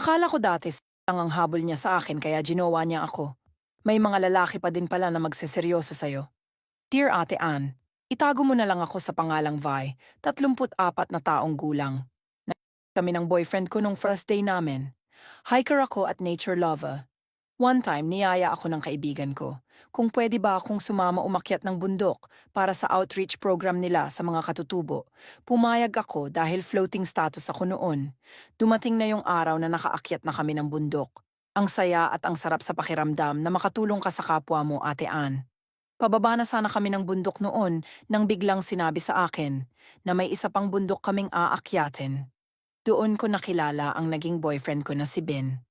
Akala ko dati lang ang habol niya sa akin kaya ginawa niya ako. May mga lalaki pa din pala na magseseryoso sa'yo. Dear Ate Ann, itago mo na lang ako sa pangalang Vi, 34 na taong gulang. Kami ng boyfriend ko nung first day namin. Hiker ako at nature lover. One time, niyaya ako ng kaibigan ko. Kung pwede ba akong sumama umakyat ng bundok para sa outreach program nila sa mga katutubo. Pumayag ako dahil floating status ako noon. Dumating na yung araw na nakaakyat na kami ng bundok. Ang saya at ang sarap sa pakiramdam na makatulong ka sa kapwa mo, Ate Ann. Pababa na sana kami ng bundok noon nang biglang sinabi sa akin na may isa pang bundok kaming aakyatin. Doon ko nakilala ang naging boyfriend ko na si Ben.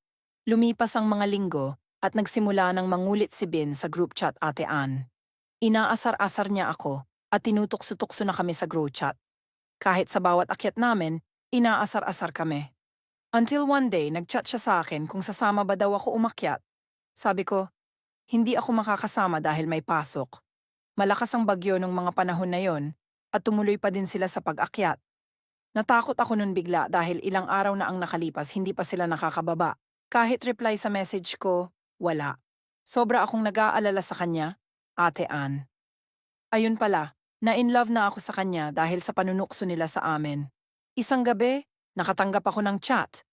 Lumipas ang mga linggo at nagsimula ng mangulit si Ben sa group chat, Ate Ann. Inaasar-asar niya ako at tinutukso-tukso na kami sa group chat. Kahit sa bawat akyat namin, inaasar-asar kami. Until one day, nagchat siya sa akin kung sasama ba daw ako umakyat. Sabi ko, hindi ako makakasama dahil may pasok. Malakas ang bagyo nung mga panahon na yon at tumuloy pa din sila sa pag-akyat. Natakot ako nun bigla dahil ilang araw na ang nakalipas hindi pa sila nakakababa. Kahit reply sa message ko, wala. Sobra akong nag-aalala sa kanya, Ate Ann. Ayun pala, na-in love na ako sa kanya dahil sa panunukso nila sa amin. Isang gabi, nakatanggap ako ng chat.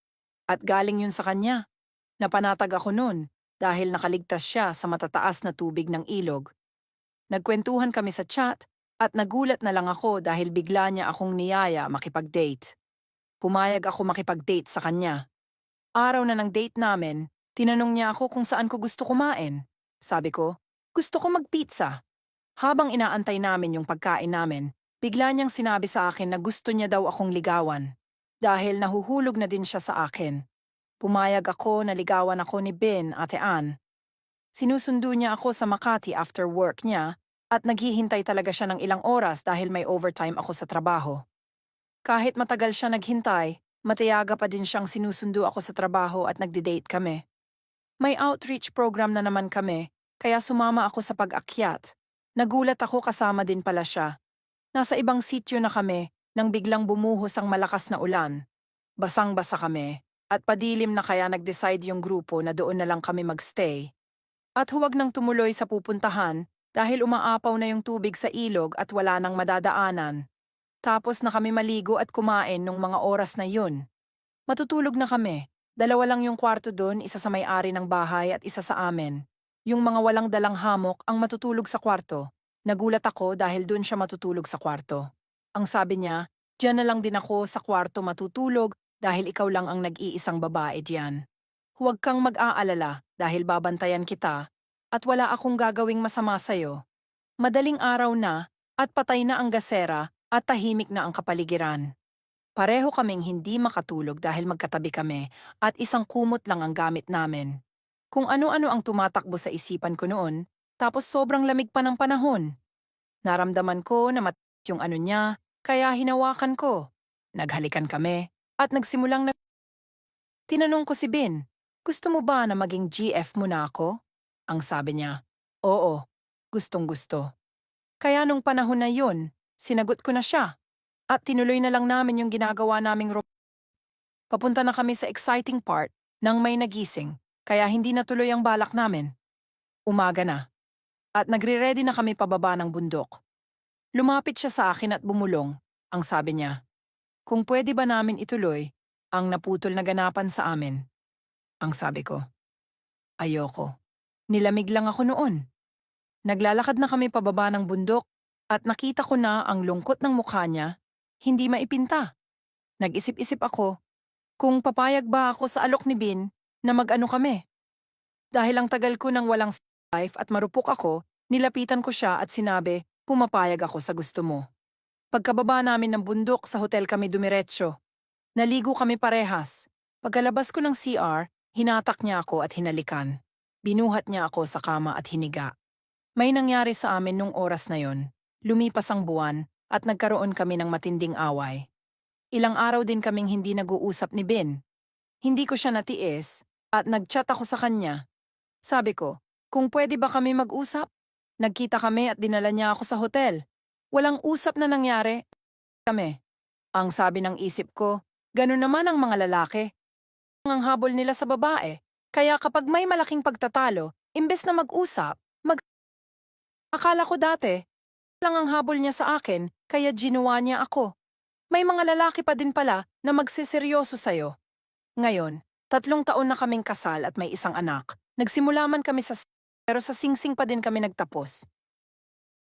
At galing yun sa kanya. Napanatag ako nun dahil nakaligtas siya sa matataas na tubig ng ilog. Nagkwentuhan kami sa chat at nagulat na lang ako dahil bigla niya akong niyaya makipag-date. Pumayag ako makipag-date sa kanya. Araw na ng date namin, tinanong niya ako kung saan ko gusto kumain. Sabi ko, gusto ko mag-pizza. Habang inaantay namin yung pagkain namin, bigla niyang sinabi sa akin na gusto niya daw akong ligawan. Dahil nahuhulog na din siya sa akin. Pumayag ako na ligawan ako ni Ben, Ate Ann. Sinusundo niya ako sa Makati after work niya at naghihintay talaga siya ng ilang oras dahil may overtime ako sa trabaho. Kahit matagal siya naghintay, matiyaga pa din siyang sinusundo ako sa trabaho at nagdi-date kami. May outreach program na naman kami, kaya sumama ako sa pag-akyat. Nagulat ako kasama din pala siya. Nasa ibang sityo na kami nang biglang bumuhos ang malakas na ulan. Basang-basa kami at padilim na kaya nag-decide yung grupo na doon na lang kami magstay. At huwag nang tumuloy sa pupuntahan dahil umaapaw na yung tubig sa ilog at wala nang madadaanan. Tapos na kami maligo at kumain nung mga oras na yun. Matutulog na kami. Dalawa lang yung kwarto doon, isa sa may-ari ng bahay at isa sa amin. Yung mga walang dalang hamok ang matutulog sa kwarto. Nagulat ako dahil doon siya matutulog sa kwarto. Ang sabi niya, diyan na lang din ako sa kwarto matutulog dahil ikaw lang ang nag-iisang babae diyan. Huwag kang mag-aalala dahil babantayan kita at wala akong gagawing masama sa'yo. Madaling araw na at patay na ang gasera at tahimik na ang kapaligiran. Pareho kaming hindi makatulog dahil magkatabi kami at isang kumot lang ang gamit namin. Kung ano-ano ang tumatakbo sa isipan ko noon, tapos sobrang lamig pa ng panahon. Naramdaman ko na yung ano niya, kaya hinawakan ko. Naghalikan kami at nagsimulang Tinanong ko si Ben, gusto mo ba na maging GF mo na ako? Ang sabi niya, oo, gustong gusto. Kaya nung panahon na yun, sinagot ko na siya. At tinuloy na lang namin yung ginagawa naming Papunta na kami sa exciting part nang may nagising, kaya hindi natuloy ang balak namin. Umaga na, at nagre-ready na kami pababa ng bundok. Lumapit siya sa akin at bumulong. Ang sabi niya, kung pwede ba namin ituloy ang naputol na ganapan sa amin? Ang sabi ko, ayoko. Nilamig lang ako noon. Naglalakad na kami pababa ng bundok at nakita ko na ang lungkot ng mukha niya, hindi maipinta. Nag-isip-isip ako kung papayag ba ako sa alok ni Bin na mag-ano kami. Dahil ang tagal ko nang walang life at marupok ako, nilapitan ko siya at sinabi, pumapayag ako sa gusto mo. Pagkababa namin ng bundok sa hotel kami dumiretso. Naligo kami parehas. Pagkalabas ko ng CR, hinatak niya ako at hinalikan. Binuhat niya ako sa kama at hiniga. May nangyari sa amin nung oras na yon. Lumipas ang buwan at nagkaroon kami ng matinding away. Ilang araw din kaming hindi nag-uusap ni Ben. Hindi ko siya natiis at nag-chat ako sa kanya. Sabi ko, kung pwede ba kami mag-usap? Nagkita kami at dinala niya ako sa hotel. Walang usap na nangyari. Kami. Ang sabi ng isip ko, ganun naman ang mga lalaki. ang habol nila sa babae. Kaya kapag may malaking pagtatalo, imbes na mag-usap, akala ko dati, lang ang habol niya sa akin, kaya ginawa niya ako. May mga lalaki pa din pala na magsiseryoso sa'yo. Ngayon, 3 taon na kaming kasal at may isang anak. Nagsimula man kami sa pero sa singsing pa din kami nagtapos.